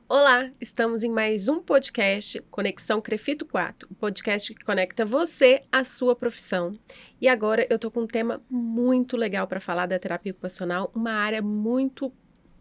Olá, estamos em mais um podcast Conexão Crefito 4, o podcast que conecta você à sua profissão. E agora eu tô com um tema muito legal para falar da terapia ocupacional, uma área muito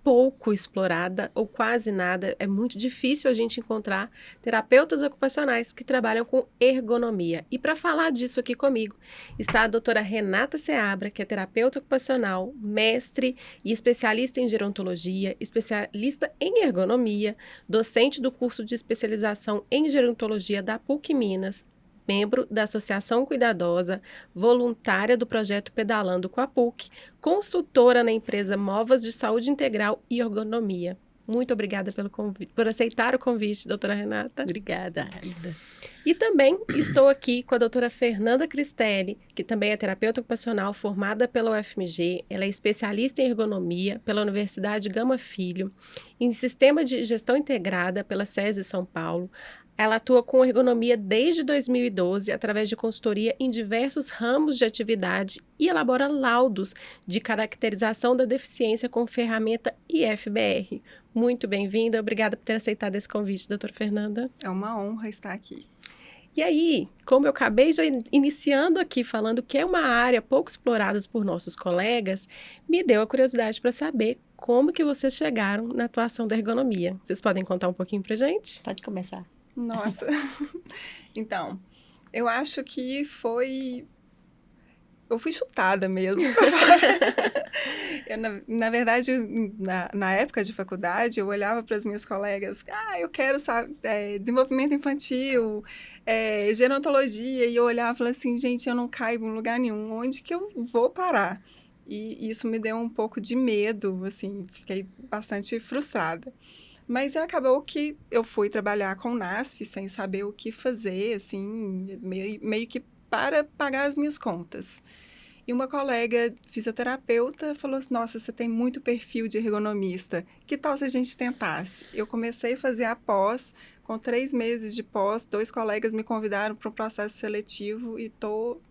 pouco explorada ou quase nada. É muito difícil a gente encontrar terapeutas ocupacionais que trabalham com ergonomia. E para falar disso aqui comigo está a doutora Renata Seabra, que é terapeuta ocupacional, mestre e especialista em gerontologia, especialista em ergonomia, docente do curso de especialização em gerontologia da PUC Minas, membro da Associação Cuidadosa, voluntária do projeto Pedalando com a PUC, consultora na empresa Movas de Saúde Integral e Ergonomia. Muito obrigada por aceitar o convite, doutora Renata. Obrigada, Alda. E também estou aqui com a doutora Fernanda Cristelli, que também é terapeuta ocupacional formada pela UFMG. Ela é especialista em ergonomia pela Universidade Gama Filho, em Sistema de Gestão Integrada pela SESI São Paulo. Ela atua com ergonomia desde 2012, através de consultoria em diversos ramos de atividade e elabora laudos de caracterização da deficiência com ferramenta IFBR. Muito bem-vinda, obrigada por ter aceitado esse convite, doutora Fernanda. É uma honra estar aqui. E aí, como eu acabei já iniciando aqui falando que é uma área pouco explorada por nossos colegas, me deu a curiosidade para saber como que vocês chegaram na atuação da ergonomia. Vocês podem contar um pouquinho para gente? Pode começar. Nossa, então, eu acho que eu fui chutada mesmo. Na verdade, na época de faculdade, eu olhava para as minhas colegas, eu quero, desenvolvimento infantil, gerontologia, e eu olhava e falava assim, gente, eu não caibo em lugar nenhum, onde que eu vou parar? E isso me deu um pouco de medo, assim, fiquei bastante frustrada. Mas acabou que eu fui trabalhar com o NASF sem saber o que fazer, assim, meio que para pagar as minhas contas. E uma colega fisioterapeuta falou assim, nossa, você tem muito perfil de ergonomista, que tal se a gente tentasse? Eu comecei a fazer a pós, com 3 meses de pós, 2 colegas me convidaram para um processo seletivo e estou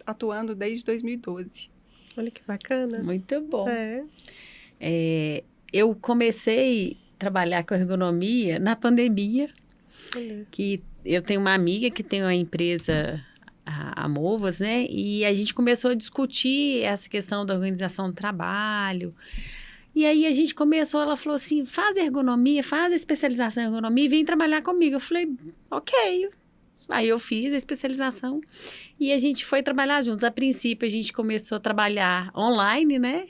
atuando desde 2012. Olha que bacana. Muito bom. Eu comecei trabalhar com ergonomia na pandemia, que eu tenho uma amiga que tem uma empresa, a Movas, né? E a gente começou a discutir essa questão da organização do trabalho. E aí a gente começou, ela falou assim, faz ergonomia, faz a especialização em ergonomia e vem trabalhar comigo. Eu falei, ok. Aí eu fiz a especialização e a gente foi trabalhar juntos. A princípio a gente começou a trabalhar online, né?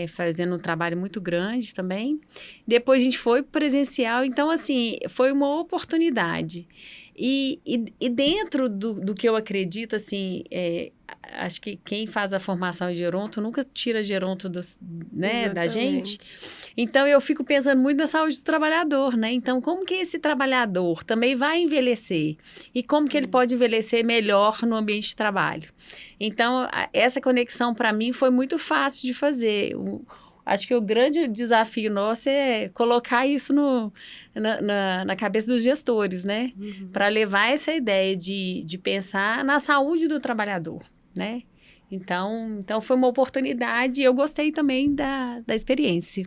Fazendo um trabalho muito grande também. Depois a gente foi presencial, então, assim, foi uma oportunidade. E dentro do que eu acredito, assim, acho que quem faz a formação em geronto nunca tira geronto da gente. Então, eu fico pensando muito na saúde do trabalhador, né? Então, como que esse trabalhador também vai envelhecer? E como que ele pode envelhecer melhor no ambiente de trabalho? Então, essa conexão, para mim, foi muito fácil de fazer. Acho que o grande desafio nosso é colocar isso na cabeça dos gestores, né? Para levar essa ideia de pensar na saúde do trabalhador, né? Então foi uma oportunidade e eu gostei também da experiência.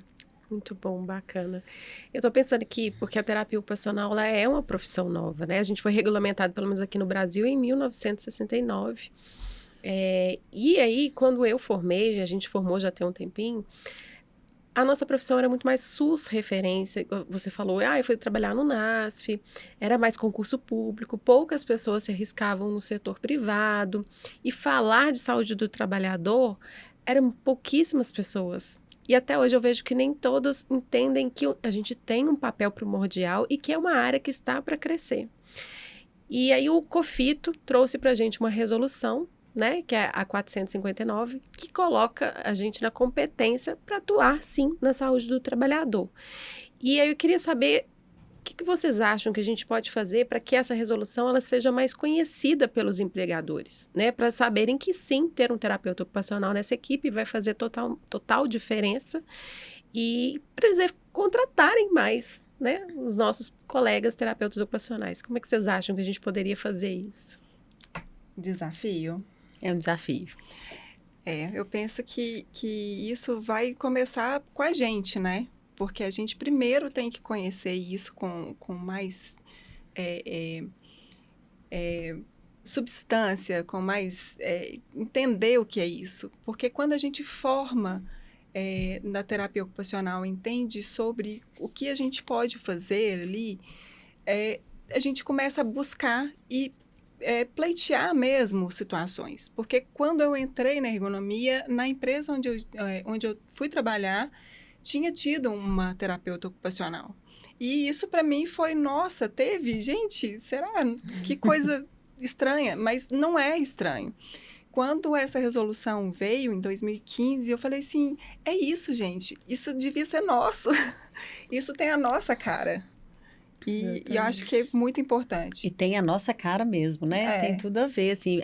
Muito bom, bacana. Eu tô pensando aqui, porque a terapia ocupacional ela é uma profissão nova, né? A gente foi regulamentado, pelo menos aqui no Brasil, em 1969. E aí, quando eu formei, a gente formou já tem um tempinho, a nossa profissão era muito mais SUS referência. Você falou, eu fui trabalhar no NASF, era mais concurso público, poucas pessoas se arriscavam no setor privado. E falar de saúde do trabalhador eram pouquíssimas pessoas. E até hoje eu vejo que nem todos entendem que a gente tem um papel primordial e que é uma área que está para crescer. E aí o COFITO trouxe para a gente uma resolução, né, que é a 459, que coloca a gente na competência para atuar, sim, na saúde do trabalhador. E aí eu queria saber o que vocês acham que a gente pode fazer para que essa resolução ela seja mais conhecida pelos empregadores, né, para saberem que, sim, ter um terapeuta ocupacional nessa equipe vai fazer total diferença e para eles contratarem mais, né, os nossos colegas terapeutas ocupacionais. Como é que vocês acham que a gente poderia fazer isso? Desafio? É um desafio. Eu penso que isso vai começar com a gente, né? Porque a gente primeiro tem que conhecer isso com mais substância, com mais entender o que é isso. Porque quando a gente forma na terapia ocupacional, entende sobre o que a gente pode fazer ali, a gente começa a buscar e pleitear mesmo situações. Porque quando eu entrei na ergonomia, na empresa onde eu fui trabalhar, tinha tido uma terapeuta ocupacional. E isso para mim foi, nossa, teve? Gente, será? Que coisa estranha. Mas não é estranho. Quando essa resolução veio em 2015, eu falei assim, é isso, gente. Isso devia ser nosso. Isso tem a nossa cara. E eu acho que é muito importante. E tem a nossa cara mesmo, né? Tem tudo a ver, assim,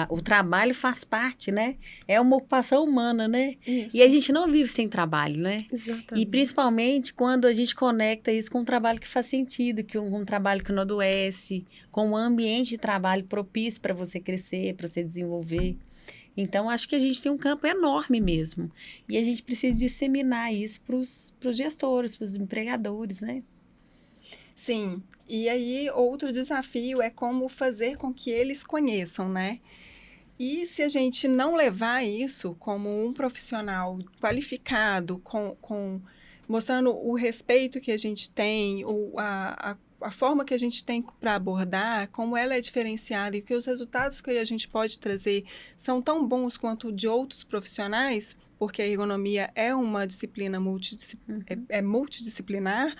o trabalho faz parte, né? É uma ocupação humana, né? Isso. E a gente não vive sem trabalho, né? Exatamente. E principalmente quando a gente conecta isso com um trabalho que faz sentido, com um trabalho que não adoece, com um ambiente de trabalho propício para você crescer, para você desenvolver. Então, acho que a gente tem um campo enorme mesmo. E a gente precisa disseminar isso para os gestores, para os empregadores, né? Sim, e aí outro desafio é como fazer com que eles conheçam, né? E se a gente não levar isso como um profissional qualificado, mostrando o respeito que a gente tem, a forma que a gente tem para abordar, como ela é diferenciada e que os resultados que a gente pode trazer são tão bons quanto de outros profissionais, porque a ergonomia é uma disciplina multidisciplinar,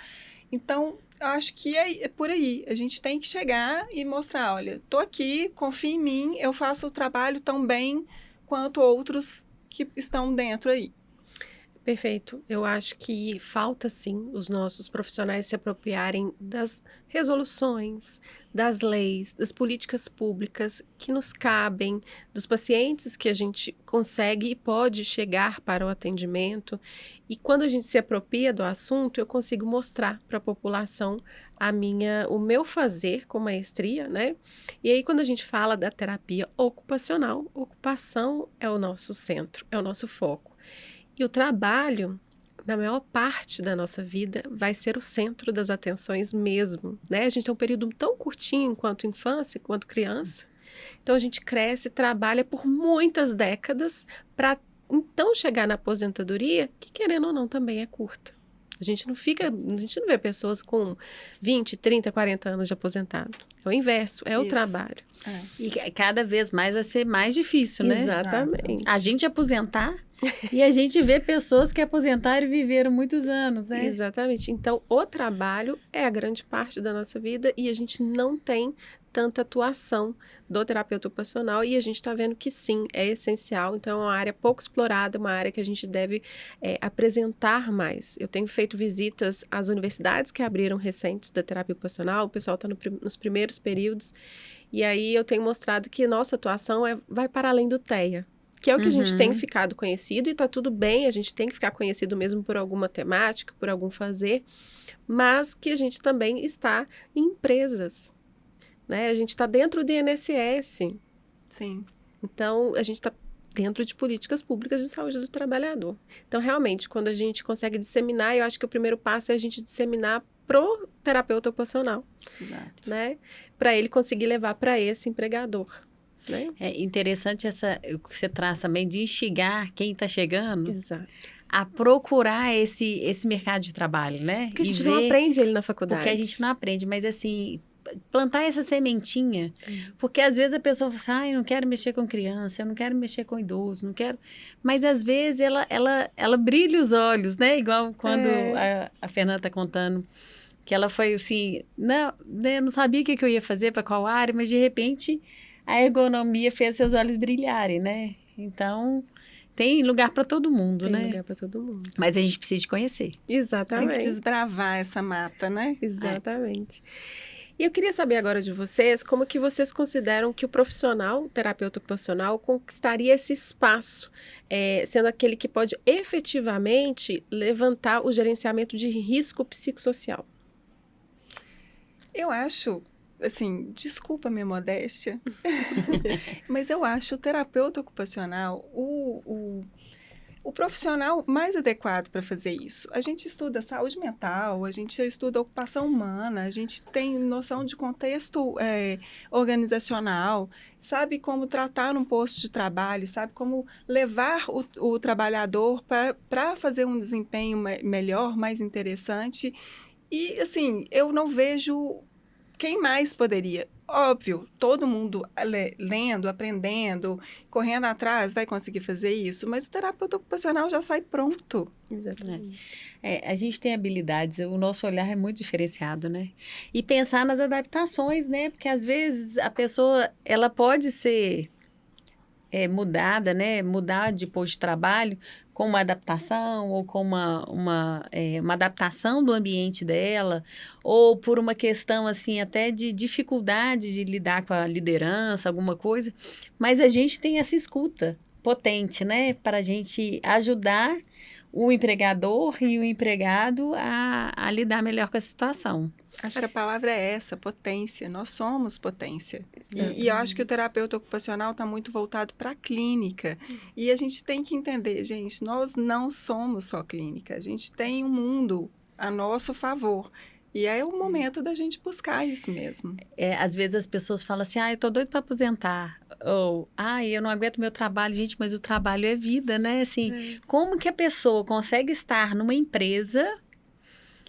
então eu acho que é por aí. A gente tem que chegar e mostrar, olha, tô aqui, confia em mim, eu faço o trabalho tão bem quanto outros que estão dentro aí. Perfeito. Eu acho que falta, sim, os nossos profissionais se apropriarem das resoluções, das leis, das políticas públicas que nos cabem, dos pacientes que a gente consegue e pode chegar para o atendimento. E quando a gente se apropria do assunto, eu consigo mostrar para a população o meu fazer com maestria, né? E aí, quando a gente fala da terapia ocupacional, ocupação é o nosso centro, é o nosso foco. E o trabalho, na maior parte da nossa vida, vai ser o centro das atenções mesmo, né? A gente tem um período tão curtinho enquanto infância, enquanto criança. Então, a gente cresce e trabalha por muitas décadas para, então, chegar na aposentadoria, que, querendo ou não, também é curta. A gente não vê pessoas com 20, 30, 40 anos de aposentado. É o inverso, é o trabalho. E cada vez mais vai ser mais difícil, né? Exatamente. A gente aposentar e a gente vê pessoas que aposentaram e viveram muitos anos, né? Exatamente. Então, o trabalho é a grande parte da nossa vida e a gente não tem tanta atuação do terapeuta ocupacional e a gente está vendo que sim, é essencial. Então, é uma área pouco explorada, uma área que a gente deve apresentar mais. Eu tenho feito visitas às universidades que abriram recentes da terapia ocupacional, o pessoal está nos primeiros períodos, e aí eu tenho mostrado que nossa atuação vai para além do TEA, que é o que a gente tem ficado conhecido e está tudo bem, a gente tem que ficar conhecido mesmo por alguma temática, por algum fazer, mas que a gente também está em empresas, né? A gente está dentro do INSS. Sim. Então, a gente está dentro de políticas públicas de saúde do trabalhador. Então, realmente, quando a gente consegue disseminar, eu acho que o primeiro passo é a gente disseminar pro terapeuta ocupacional. Exato. Né? Para ele conseguir levar para esse empregador. Né? É interessante o que você traz também de instigar quem está chegando. Exato. A procurar esse mercado de trabalho, né? Porque a gente não aprende ele na faculdade. Porque a gente não aprende, mas assim, plantar essa sementinha, porque às vezes a pessoa fala assim, eu não quero mexer com criança, eu não quero mexer com idoso, não quero... Mas às vezes ela brilha os olhos, né? Igual quando a Fernanda está contando, que ela foi assim, eu não sabia o que eu ia fazer, para qual área, mas de repente a ergonomia fez seus olhos brilharem, né? Então... Tem lugar para todo mundo, né? Tem lugar para todo mundo. Mas a gente precisa de conhecer. Exatamente. Tem que desbravar essa mata, né? Exatamente. E eu queria saber agora de vocês, como que vocês consideram que o profissional, o terapeuta ocupacional, conquistaria esse espaço, sendo aquele que pode efetivamente levantar o gerenciamento de risco psicossocial? Eu acho, assim, desculpa a minha modéstia, mas eu acho o terapeuta ocupacional o profissional mais adequado para fazer isso. A gente estuda saúde mental, a gente estuda ocupação humana, a gente tem noção de contexto organizacional, sabe como tratar num posto de trabalho, sabe como levar o trabalhador para fazer um desempenho melhor, mais interessante. E, assim, eu não vejo quem mais poderia. Óbvio, todo mundo lendo, aprendendo, correndo atrás vai conseguir fazer isso, mas o terapeuta ocupacional já sai pronto. Exatamente. A gente tem habilidades, o nosso olhar é muito diferenciado, né? E pensar nas adaptações, né? Porque às vezes a pessoa, ela pode ser mudada, né? Mudar de posto de trabalho com uma adaptação ou com uma adaptação do ambiente dela, ou por uma questão, assim, até de dificuldade de lidar com a liderança, alguma coisa. Mas a gente tem essa escuta potente, né? Para a gente ajudar o empregador e o empregado a lidar melhor com a situação. Acho que a palavra é essa, potência. Nós somos potência. E eu acho que o terapeuta ocupacional está muito voltado para a clínica. E a gente tem que entender, gente, nós não somos só clínica. A gente tem um mundo a nosso favor. E é o momento da gente buscar isso mesmo. Às vezes as pessoas falam assim, eu tô doido para aposentar. Ou, eu não aguento meu trabalho. Gente, mas o trabalho é vida, né? Assim, como que a pessoa consegue estar numa empresa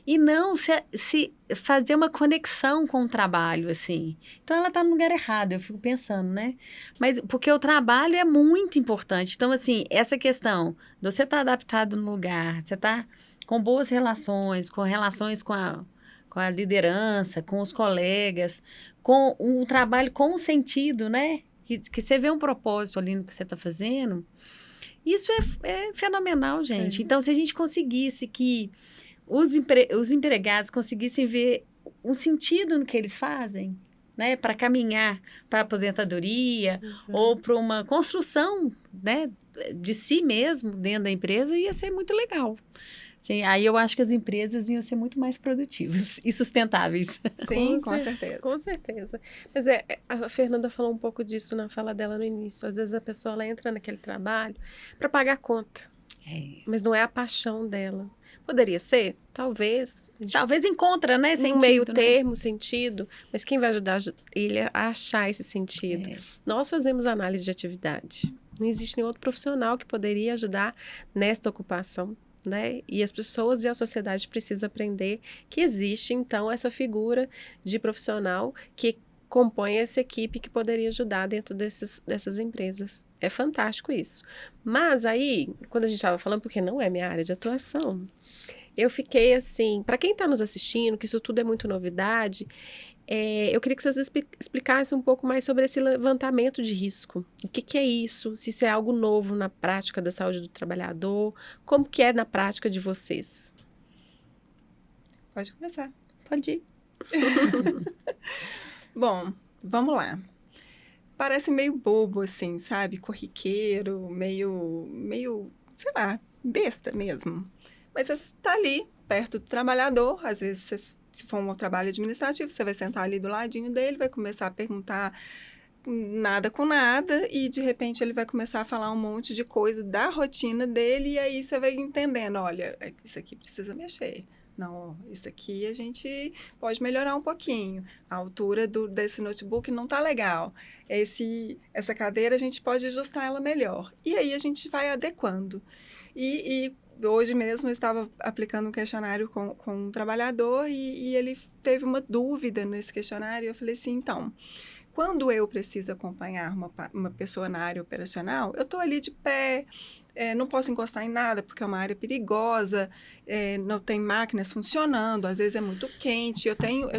e não se fazer uma conexão com o trabalho, assim? Então, ela está no lugar errado, eu fico pensando, né? Mas, porque o trabalho é muito importante. Então, assim, essa questão de você estar adaptado no lugar, você estar com boas relações, com a liderança, com os colegas, com um trabalho com sentido, né? Que você vê um propósito ali no que você está fazendo. Isso é fenomenal, gente. Então, se a gente conseguisse que os empregados conseguissem ver um sentido no que eles fazem, né, para caminhar para a aposentadoria ou para uma construção, né, de si mesmo dentro da empresa, ia ser muito legal. Sim, aí eu acho que as empresas iam ser muito mais produtivas e sustentáveis. Sim, com certeza. Com certeza. Mas a Fernanda falou um pouco disso na fala dela no início. Às vezes a pessoa ela entra naquele trabalho para pagar a conta, mas não é a paixão dela. Poderia ser? Talvez. Talvez encontra, né? Um meio termo, sentido. Mas quem vai ajudar ele a achar esse sentido? Nós fazemos análise de atividade. Não existe nenhum outro profissional que poderia ajudar nesta ocupação, né? E as pessoas e a sociedade precisam aprender que existe, então, essa figura de profissional que compõe essa equipe que poderia ajudar dentro dessas empresas. É fantástico isso. Mas aí, quando a gente estava falando, porque não é minha área de atuação, eu fiquei assim, para quem está nos assistindo, que isso tudo é muito novidade, eu queria que vocês explicassem um pouco mais sobre esse levantamento de risco. O que é isso? Se isso é algo novo na prática da saúde do trabalhador? Como que é na prática de vocês? Pode começar. Pode ir. Bom, vamos lá. Parece meio bobo, assim, sabe? Corriqueiro, meio, sei lá, besta mesmo. Mas você está ali, perto do trabalhador, às vezes, se for um trabalho administrativo, você vai sentar ali do ladinho dele, vai começar a perguntar nada com nada, e de repente ele vai começar a falar um monte de coisa da rotina dele, e aí você vai entendendo, olha, isso aqui precisa mexer. Não, isso aqui a gente pode melhorar um pouquinho. A altura desse notebook não está legal. Essa cadeira a gente pode ajustar ela melhor. E aí a gente vai adequando. E hoje mesmo eu estava aplicando um questionário com um trabalhador e ele teve uma dúvida nesse questionário. Eu falei assim, então, quando eu preciso acompanhar uma pessoa na área operacional, eu estou ali de pé, não posso encostar em nada porque é uma área perigosa, não tem máquinas funcionando, às vezes é muito quente, eu tenho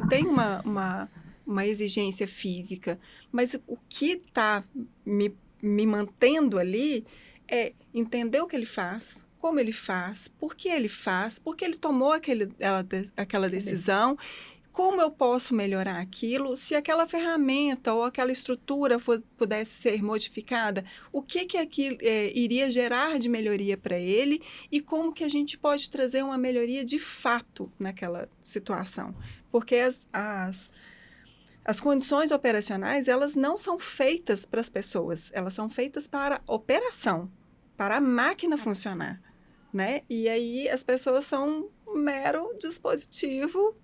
uma exigência física, mas o que está me mantendo ali é entender o que ele faz, como ele faz, por que ele tomou aquela decisão, como eu posso melhorar aquilo? Se aquela ferramenta ou aquela estrutura pudesse ser modificada, o que aquilo iria gerar de melhoria para ele e como que a gente pode trazer uma melhoria de fato naquela situação? Porque as condições operacionais, elas não são feitas para as pessoas, elas são feitas para a operação, para a máquina funcionar, né? E aí as pessoas são um mero dispositivo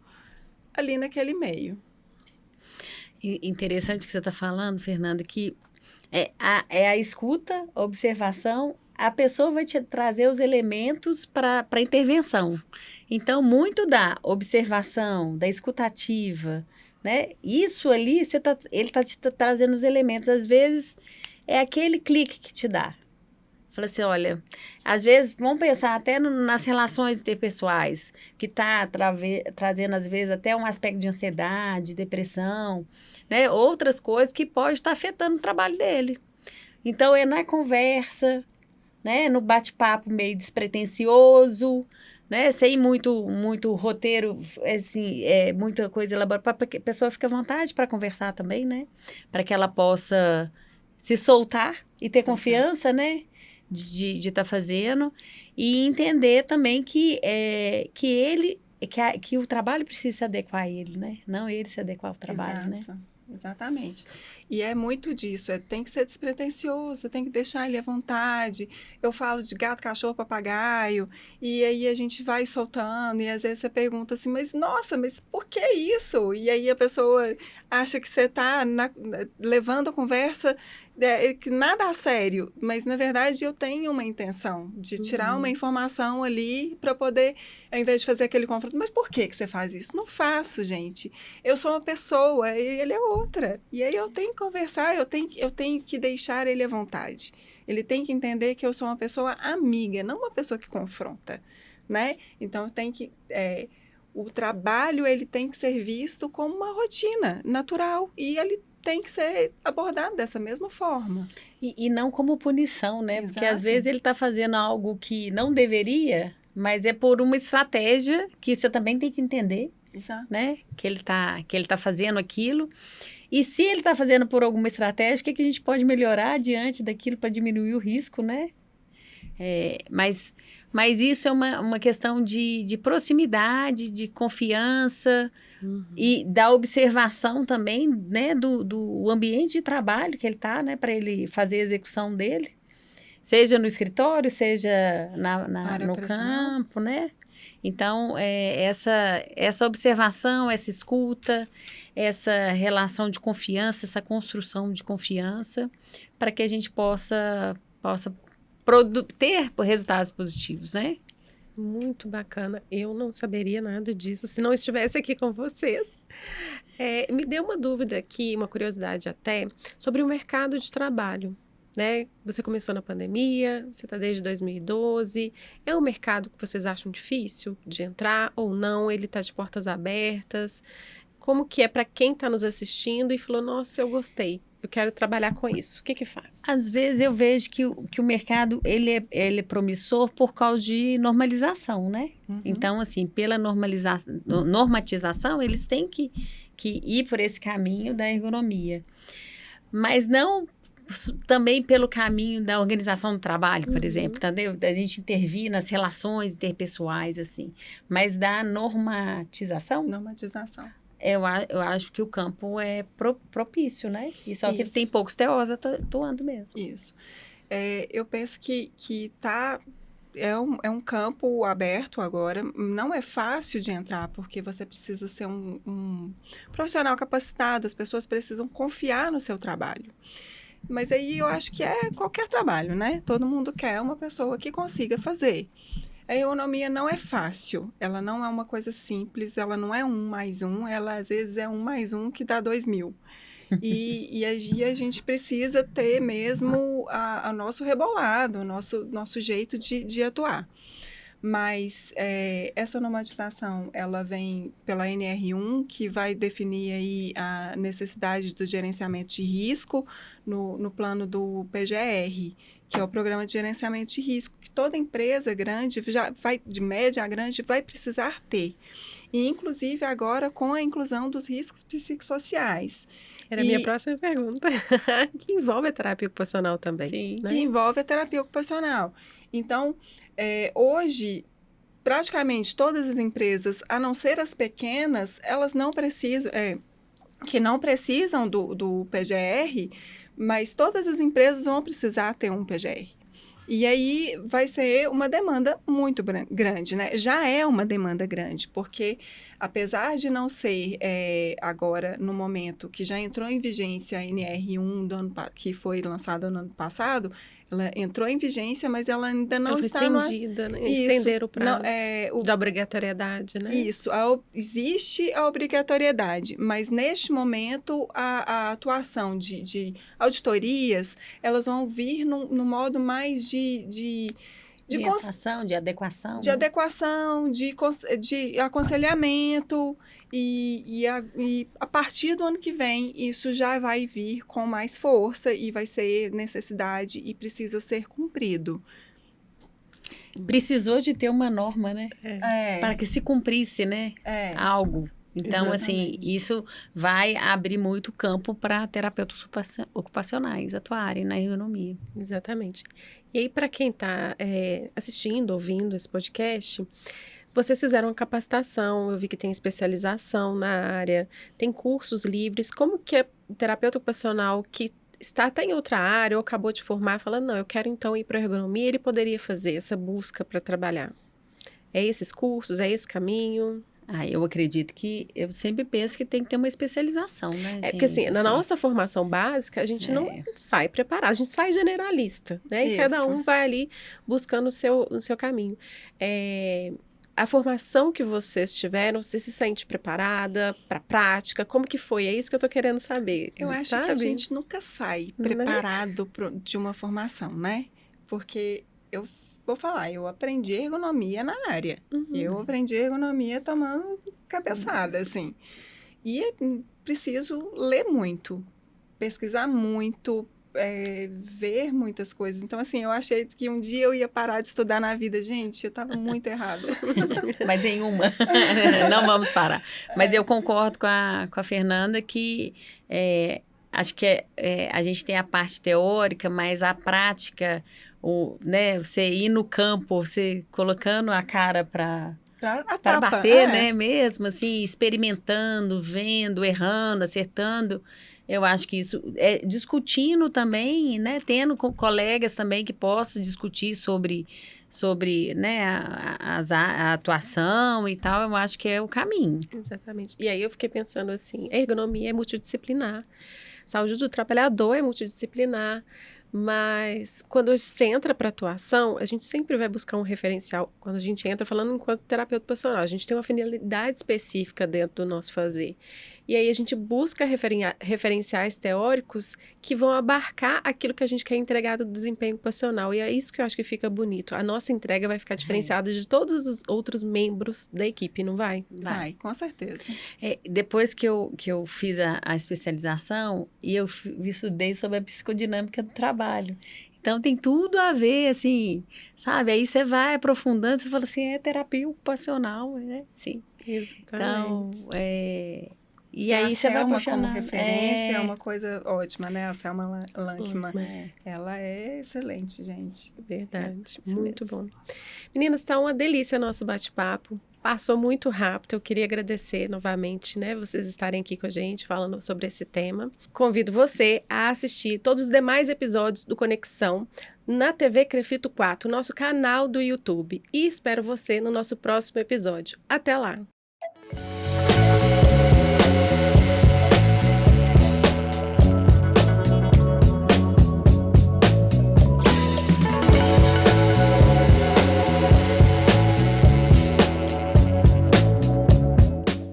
ali naquele meio. Interessante que você está falando, Fernanda, que é a escuta, a observação, a pessoa vai te trazer os elementos para a intervenção. Então, muito da observação, da escutativa, né? Isso ali, ele está te trazendo os elementos. Às vezes, é aquele clique que te dá. Fala assim, olha, às vezes, vamos pensar até nas relações interpessoais, que está trazendo, às vezes, até um aspecto de ansiedade, depressão, né? Outras coisas que podem estar afetando o trabalho dele. Então, é na conversa, né? No bate-papo meio despretensioso, né? Sem muito roteiro, assim, muita coisa elaborada, para que a pessoa fique à vontade para conversar também, né? Para que ela possa se soltar e ter confiança, né? De estar fazendo e entender também que o trabalho precisa se adequar a ele, né? Não ele se adequar ao trabalho, Exato. né? Exatamente. E é muito disso, tem que ser despretensioso, tem que deixar ele à vontade. Eu falo de gato, cachorro, papagaio, e aí a gente vai soltando, e às vezes você pergunta assim, mas nossa, mas por que isso? E aí a pessoa acha que você está levando a conversa nada a sério, mas na verdade eu tenho uma intenção de tirar uma informação ali para poder, ao invés de fazer aquele confronto, mas por que você faz isso? Não faço, gente. Eu sou uma pessoa e ele é outra. E aí eu tenho que conversar, eu tenho que deixar ele à vontade. Ele tem que entender que eu sou uma pessoa amiga, não uma pessoa que confronta, né? Então tem que o trabalho ele tem que ser visto como uma rotina natural e ele tem que ser abordado dessa mesma forma. E não como punição, né? Exato. Porque às vezes ele está fazendo algo que não deveria, mas é por uma estratégia que você também tem que entender. Exato. Né? Que ele tá fazendo aquilo. E se ele está fazendo por alguma estratégia, o que a gente pode melhorar diante daquilo para diminuir o risco, né? Mas isso é uma questão de proximidade, de confiança e da observação também, né? Do ambiente de trabalho que ele está, né? Para ele fazer a execução dele. Seja no escritório, seja no campo, né? Então, essa observação, essa escuta, essa relação de confiança, essa construção de confiança, para que a gente possa ter resultados positivos, né? Muito bacana. Eu não saberia nada disso se não estivesse aqui com vocês. Me deu uma dúvida aqui, uma curiosidade até, sobre o mercado de trabalho. Né? Você começou na pandemia, você está desde 2012. É um mercado que vocês acham difícil de entrar ou não? Ele está de portas abertas? Como que é para quem está nos assistindo e falou, nossa, eu gostei, eu quero trabalhar com isso? O que faz? Às vezes eu vejo que o mercado ele é promissor por causa de normalização, né? Uhum. Então, assim, pela normatização, eles têm que ir por esse caminho da ergonomia. Mas não também pelo caminho da organização do trabalho, por exemplo, entendeu? Da gente intervir nas relações interpessoais, assim. Mas da normatização. Normatização. Eu acho que o campo é propício, né? E só que ele tem poucos teós atuando mesmo. Isso. Eu penso que é um campo aberto agora. Não é fácil de entrar, porque você precisa ser um profissional capacitado, as pessoas precisam confiar no seu trabalho. Mas aí eu acho que é qualquer trabalho, né? Todo mundo quer uma pessoa que consiga fazer. A ergonomia não é fácil, ela não é uma coisa simples, ela não é 1+1, ela às vezes é 1+1 que dá 2.000. E aí a gente precisa ter mesmo a nosso rebolado, o nosso jeito de atuar. Mas essa normatização, ela vem pela NR1, que vai definir aí a necessidade do gerenciamento de risco no plano do PGR, que é o Programa de Gerenciamento de Risco, que toda empresa grande, de média a grande, vai precisar ter. E, inclusive, agora com a inclusão dos riscos psicossociais. Era a minha próxima pergunta, que envolve a terapia ocupacional também. Sim. Né? Que envolve a terapia ocupacional. Então, hoje, praticamente todas as empresas, a não ser as pequenas, elas não precisam, que não precisam do PGR, mas todas as empresas vão precisar ter um PGR. E aí vai ser uma demanda muito grande, né? Já é uma demanda grande, porque apesar de não ser agora, no momento que já entrou em vigência a NR1 que foi lançada no ano passado, ela entrou em vigência, mas ela ainda não está... estendida, né? Estender o prazo da obrigatoriedade, né? Isso, existe a obrigatoriedade, mas neste momento a atuação de auditorias, elas vão vir no modo mais de orientação, de adequação. De adequação, de aconselhamento, e a partir do ano que vem, isso já vai vir com mais força e vai ser necessidade e precisa ser cumprido. Precisou de ter uma norma, né? Para que se cumprisse, né? Algo. Então, assim, isso vai abrir muito campo para terapeutas ocupacionais atuarem na ergonomia. Exatamente. E aí, para quem está assistindo, ouvindo esse podcast, vocês fizeram uma capacitação, eu vi que tem especialização na área, tem cursos livres. Como que é o terapeuta ocupacional que está até em outra área ou acabou de formar, falando, não, eu quero então ir para a ergonomia, ele poderia fazer essa busca para trabalhar? É esses cursos, é esse caminho? Eu acredito que, eu sempre penso que tem que ter uma especialização, né, gente? Porque assim, na nossa formação básica, a gente não sai preparado, a gente sai generalista, né? E cada um vai ali buscando o seu caminho. A formação que vocês tiveram, você se sente preparada para a prática? Como que foi? É isso que eu tô querendo saber. Eu acho que a gente nunca sai preparado de uma formação, né? Porque vou falar, eu aprendi ergonomia na área. Eu aprendi ergonomia tomando cabeçada, assim. E é preciso ler muito, pesquisar muito, ver muitas coisas. Então, assim, eu achei que um dia eu ia parar de estudar na vida. Gente, eu estava muito errada. Mas em uma. Não vamos parar. Mas eu concordo com a Fernanda que acho que a gente tem a parte teórica, mas a prática... né, você ir no campo, você colocando a cara para bater, né, mesmo, assim, experimentando, vendo, errando, acertando, eu acho que isso, discutindo também, né, tendo colegas também que possam discutir sobre né, a atuação e tal, eu acho que é o caminho. Exatamente. E aí eu fiquei pensando assim, a ergonomia é multidisciplinar, saúde do trabalhador é multidisciplinar, mas quando você entra para atuação, a gente sempre vai buscar um referencial. Quando a gente entra falando enquanto terapeuta ocupacional, a gente tem uma finalidade específica dentro do nosso fazer. E aí a gente busca referenciais teóricos que vão abarcar aquilo que a gente quer entregar do desempenho ocupacional. E é isso que eu acho que fica bonito. A nossa entrega vai ficar diferenciada de todos os outros membros da equipe, não vai? Vai, com certeza. Depois que eu fiz a especialização, e eu estudei sobre a psicodinâmica do trabalho. Então, tem tudo a ver, assim, sabe? Aí você vai aprofundando, você fala assim, é terapia ocupacional, né? Sim. Exatamente. Então, e aí você vai apaixonar. Como referência é uma coisa ótima, né? A Selma Lankman, ela é excelente, gente. Verdade, muito bom. Meninas, tá uma delícia nosso bate-papo. Passou muito rápido, eu queria agradecer novamente, né, vocês estarem aqui com a gente falando sobre esse tema. Convido você a assistir todos os demais episódios do Conexão na TV Crefito 4, nosso canal do YouTube. E espero você no nosso próximo episódio. Até lá!